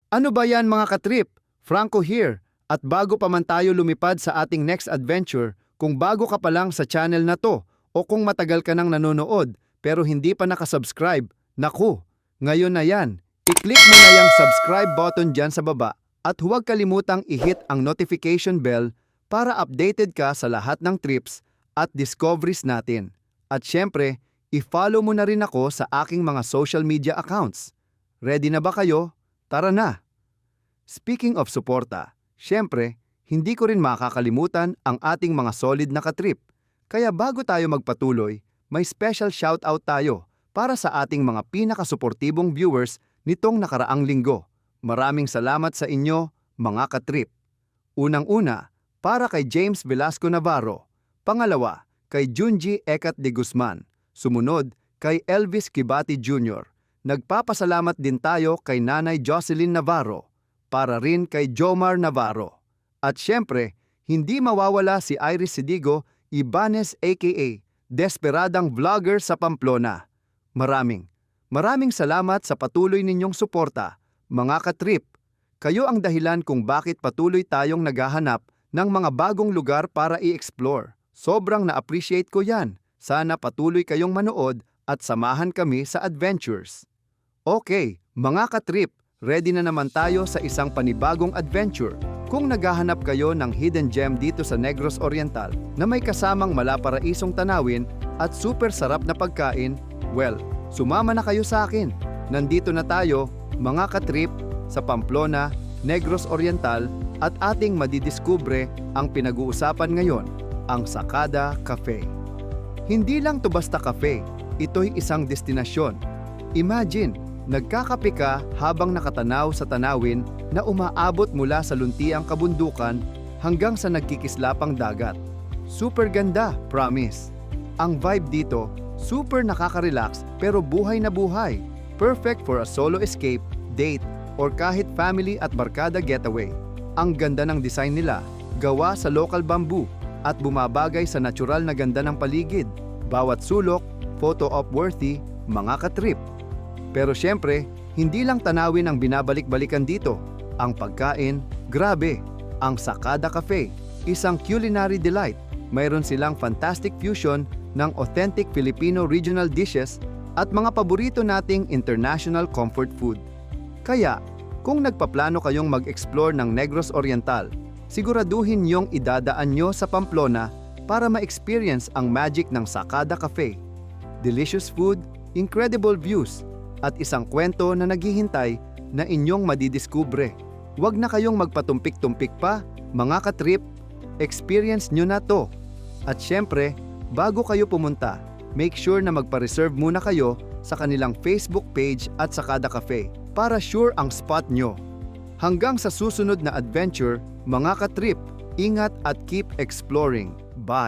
Ano ba yan mga katrip? Franco here. At bago pa man tayo lumipad sa ating next adventure, kung bago ka pa lang sa channel na to o kung matagal ka nang nanonood pero hindi pa nakasubscribe, naku, ngayon na yan. I-click mo na yung subscribe button dyan sa baba at huwag kalimutang i-hit ang notification bell para updated ka sa lahat ng trips at discoveries natin. At syempre, i-follow mo na rin ako sa aking mga social media accounts. Ready na ba kayo? Tara na! Speaking of suporta, syempre, hindi ko rin makakalimutan ang ating mga solid na katrip. Kaya bago tayo magpatuloy, may special shoutout tayo para sa ating mga pinakasuportibong viewers nitong nakaraang linggo. Maraming salamat sa inyo, mga katrip. Unang-una, para kay James Velasco Navarro. Pangalawa, kay Junji Ekat de Guzman. Sumunod, kay Elvis Kibati Jr. Nagpapasalamat din tayo kay Nanay Jocelyn Navarro, para rin kay Jomar Navarro. At syempre, hindi mawawala si Iris Sidigo Ibanez aka Desperadang Vlogger sa Pamplona. Maraming salamat sa patuloy ninyong suporta, mga katrip. Kayo ang dahilan kung bakit patuloy tayong naghahanap ng mga bagong lugar para i-explore. Sobrang na-appreciate ko yan. Sana patuloy kayong manood at samahan kami sa adventures. Okay, mga katrip, ready na naman tayo sa isang panibagong adventure. Kung naghahanap kayo ng hidden gem dito sa Negros Oriental na may kasamang malaparaisong tanawin at super sarap na pagkain, well, sumama na kayo sa akin. Nandito na tayo, mga katrip, sa Pamplona, Negros Oriental at ating madidiskubre ang pinag-uusapan ngayon, ang Sakada Cafe. Hindi lang to basta cafe, ito'y isang destinasyon. Imagine, nagkakape ka habang nakatanaw sa tanawin na umaabot mula sa luntiang kabundukan hanggang sa nagkikislapang dagat. Super ganda, promise. Ang vibe dito, super nakaka-relax pero buhay na buhay. Perfect for a solo escape, date, or kahit family at barkada getaway. Ang ganda ng design nila, gawa sa local bamboo at bumabagay sa natural na ganda ng paligid. Bawat sulok, photo-op worthy, mga katrip. Pero syempre, hindi lang tanawin ang binabalik-balikan dito. Ang pagkain, grabe. Ang Sakada Cafe, isang culinary delight. Mayroon silang fantastic fusion ng authentic Filipino regional dishes at mga paborito nating international comfort food. Kaya, kung nagpaplano kayong mag-explore ng Negros Oriental, siguraduhin niyong idadaan nyo sa Pamplona para ma-experience ang magic ng Sakada Cafe. Delicious food, incredible views, at isang kwento na naghihintay na inyong madidiskubre. Huwag na kayong magpatumpik-tumpik pa, mga katrip, experience nyo na to. At syempre, bago kayo pumunta, make sure na magpa-reserve muna kayo sa kanilang Facebook page at Sakada Cafe para sure ang spot nyo. Hanggang sa susunod na adventure, mga katrip, ingat at keep exploring. Bye!